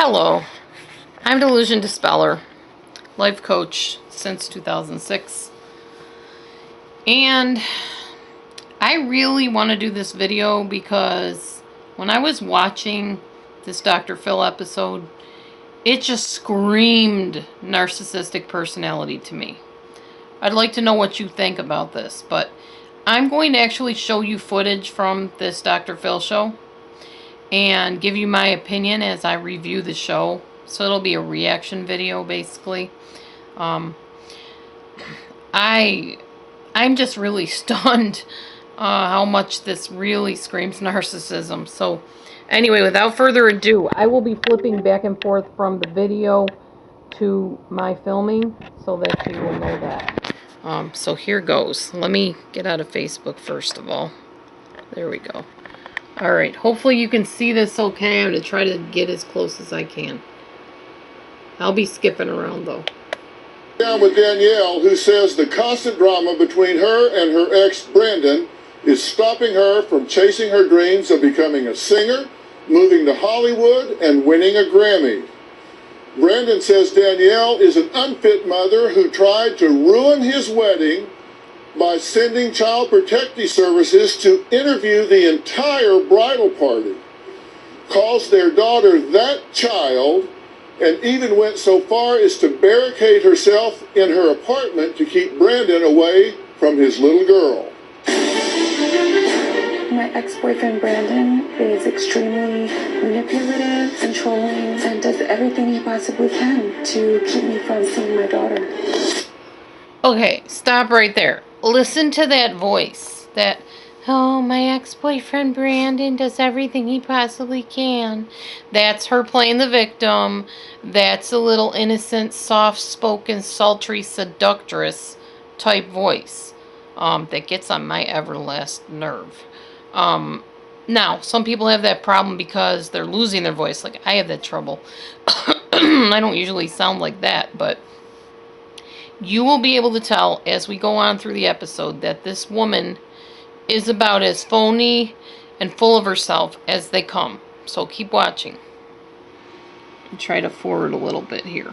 Hello, I'm DelusionDispeller, life coach since 2006, and I really want to do this video because when I was watching this Dr. Phil episode, it just screamed narcissistic personality to me. I'd like to know what you think about this, but I'm going to actually show you footage from this Dr. Phil show and give you my opinion as I review the show. So it'll be a reaction video, basically. I'm just really stunned how much this really screams narcissism. So anyway, without further ado, I will be flipping back and forth from the video to my filming so that you will know that. So here goes. Let me get out of Facebook first of all. There we go. Alright, hopefully you can see this okay. I'm going to try to get as close as I can. I'll be skipping around though. Down with Danielle, who says the constant drama between her and her ex Brandon is stopping her from chasing her dreams of becoming a singer, moving to Hollywood, and winning a Grammy. Brandon says Danielle is an unfit mother who tried to ruin his wedding by sending Child Protective Services to interview the entire bridal party, calls their daughter that child, and even went so far as to barricade herself in her apartment to keep Brandon away from his little girl. My ex-boyfriend Brandon is extremely manipulative, controlling, and does everything he possibly can to keep me from seeing my daughter. Okay, stop right there. Listen to that voice. That, oh, my ex-boyfriend Brandon does everything he possibly can. That's her playing the victim. That's a little innocent, soft-spoken, sultry, seductress type voice that gets on my everlasting nerve. Now, some people have that problem because they're losing their voice. Like, I have that trouble. I don't usually sound like that, but you will be able to tell as we go on through the episode that this woman is about as phony and full of herself as they come. So keep watching. I'll try to forward a little bit here.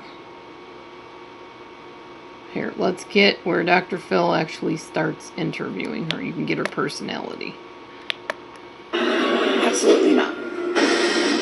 Here, let's get where Dr. Phil actually starts interviewing her. You can get her personality. Absolutely not.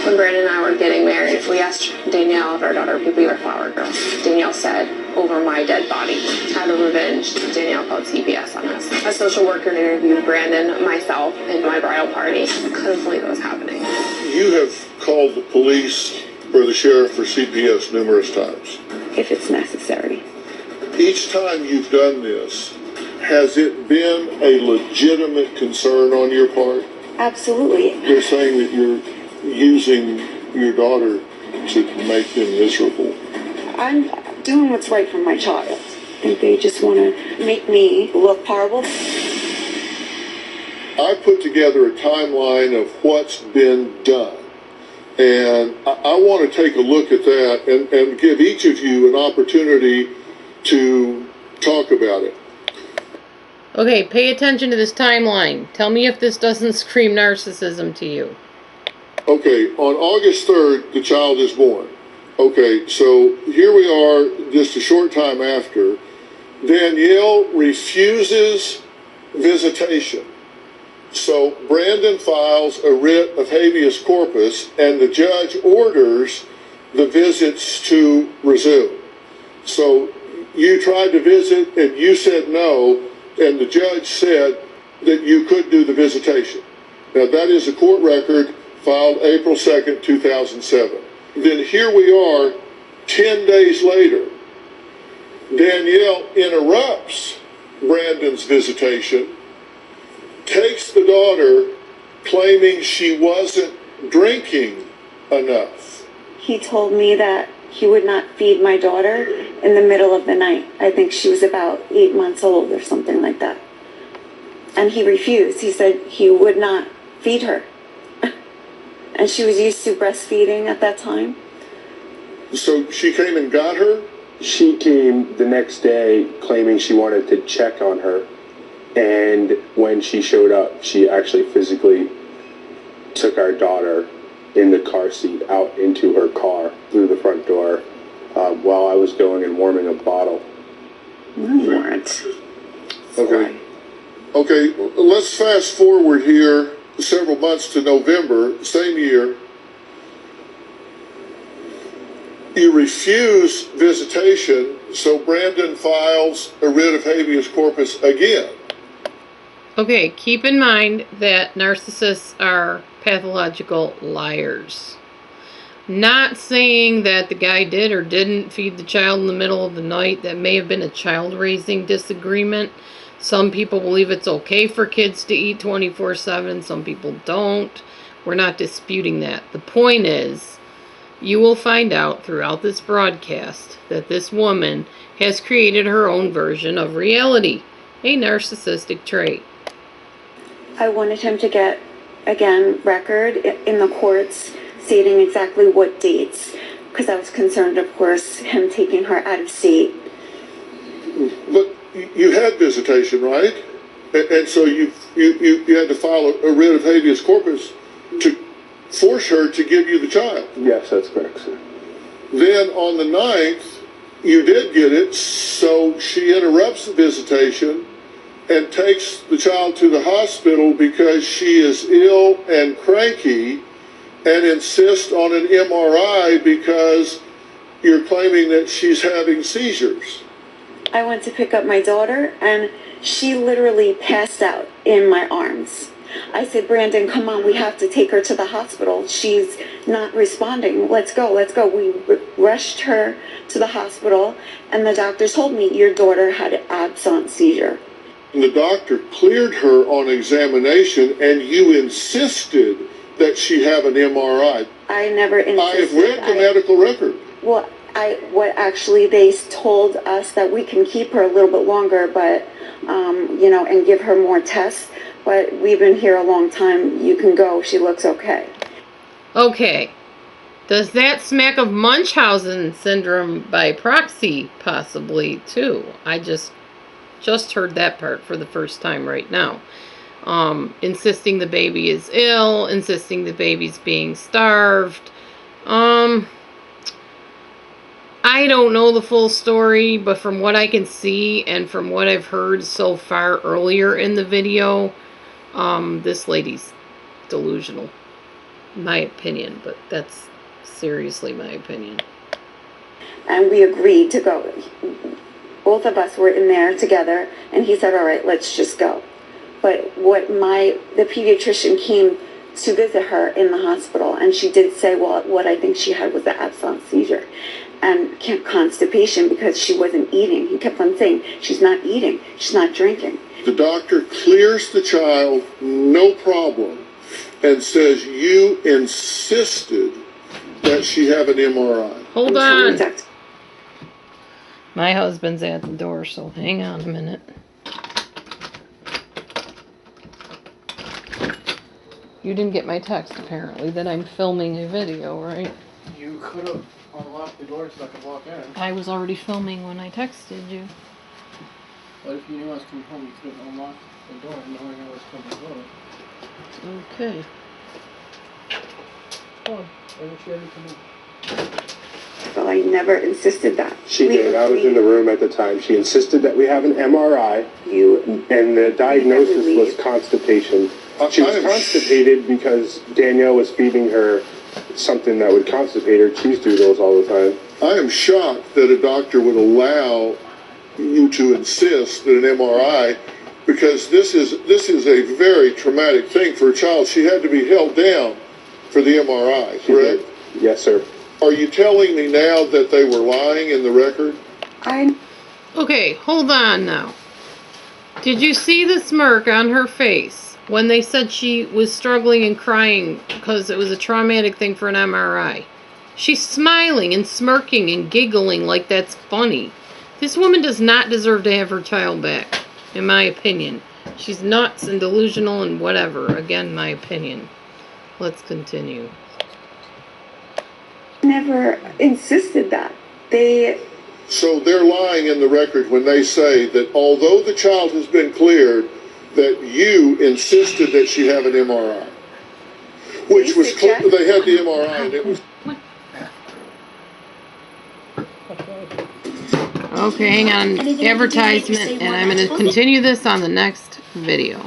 When Brandon and I were getting married, we asked Danielle if our daughter could be our flower girl. Danielle said, over my dead body. Out of revenge, Danielle called CPS on us. A social worker interviewed Brandon, myself, and my bridal party. I couldn't believe it was happening. You have called the police or the sheriff or CPS numerous times. If it's necessary. Each time you've done this, has it been a legitimate concern on your part? Absolutely. They're saying that you're using your daughter to make them miserable. I'm doing what's right for my child. I think they just want to make me look horrible. I put together a timeline of what's been done. And I want to take a look at that and give each of you an opportunity to talk about it. Okay, pay attention to this timeline. Tell me if this doesn't scream narcissism to you. Okay, on August 3rd, the child is born. Okay, so here we are just a short time after. Danielle refuses visitation. So Brandon files a writ of habeas corpus and the judge orders the visits to resume. So you tried to visit and you said no, and the judge said that you could do the visitation. Now that is a court record filed April 2nd, 2007. Then here we are 10 days later. Danielle interrupts Brandon's visitation, takes the daughter, claiming she wasn't drinking enough. He told me that he would not feed my daughter in the middle of the night. I think she was about 8 months old or something like that. And he refused. He said he would not feed her. And she was used to breastfeeding at that time. So she came and got her? She came the next day claiming she wanted to check on her. And when she showed up, she actually physically took our daughter in the car seat out into her car through the front door while I was going and warming a bottle. No, you weren't. Okay. Okay, let's fast forward here several months to November, same year. You refuse visitation, so Brandon files a writ of habeas corpus again. Okay, keep in mind that narcissists are pathological liars. Not saying that the guy did or didn't feed the child in the middle of the night. That may have been a child-raising disagreement. Some people believe it's okay for kids to eat 24/7. Some people don't. We're not disputing that. The point is, you will find out throughout this broadcast that this woman has created her own version of reality. A narcissistic trait. I wanted him to get, again, record in the courts stating exactly what dates, because I was concerned, of course, him taking her out of state. But you had visitation, right? And so you had to file a writ of habeas corpus to force her to give you the child. Yes, that's correct, sir. Then on the 9th, you did get it, so she interrupts the visitation and takes the child to the hospital because she is ill and cranky, and insists on an MRI because you're claiming that she's having seizures. I went to pick up my daughter, and she literally passed out in my arms. I said, Brandon, come on, we have to take her to the hospital. She's not responding. Let's go, let's go. We rushed her to the hospital, and the doctor told me, your daughter had an absent seizure. The doctor cleared her on examination, and you insisted that she have an MRI. I never insisted. I have read the medical record. Well, what actually they told us that we can keep her a little bit longer, but, and give her more tests. But we've been here a long time. You can go. She looks okay. Okay. Does that smack of Munchausen syndrome by proxy, possibly, too? I just heard that part for the first time right now. Insisting the baby is ill, insisting the baby's being starved. I don't know the full story, but from what I can see and from what I've heard so far earlier in the video, this lady's delusional. My opinion, but that's seriously my opinion. And we agreed to go. Both of us were in there together, and he said, all right, let's just go. But the pediatrician came to visit her in the hospital, and she did say, well, what I think she had was an absent seizure and constipation because she wasn't eating. He kept on saying, she's not eating, she's not drinking. The doctor clears the child, no problem, and says you insisted that she have an MRI. Hold on. My husband's at the door, so hang on a minute. You didn't get my text, apparently, that I'm filming a video, right? You could have unlocked the door so I could walk in. I was already filming when I texted you. But if you knew I was coming home, you could have unlocked the door knowing I was coming home. Okay. Oh, why didn't you ever come in? So I never insisted that. She did. I was in the room at the time. She insisted that we have an MRI, and the diagnosis was constipation. She was constipated because Danielle was feeding her something that would constipate her, cheese doodles all the time. I am shocked that a doctor would allow you to insist that an MRI, because this is a very traumatic thing for a child. She had to be held down for the MRI, correct? Yes, sir. Are you telling me now that they were lying in the record? Okay, hold on now. Did you see the smirk on her face when they said she was struggling and crying because it was a traumatic thing for an MRI? She's smiling and smirking and giggling like that's funny. This woman does not deserve to have her child back, in my opinion. She's nuts and delusional and whatever. Again, my opinion. Let's continue. Never insisted that. So they're lying in the record when they say that although the child has been cleared, that you insisted that she have an MRI. which was, they had the MRI and it was. Okay, hang on. Advertisement, and I'm going to continue this on the next video.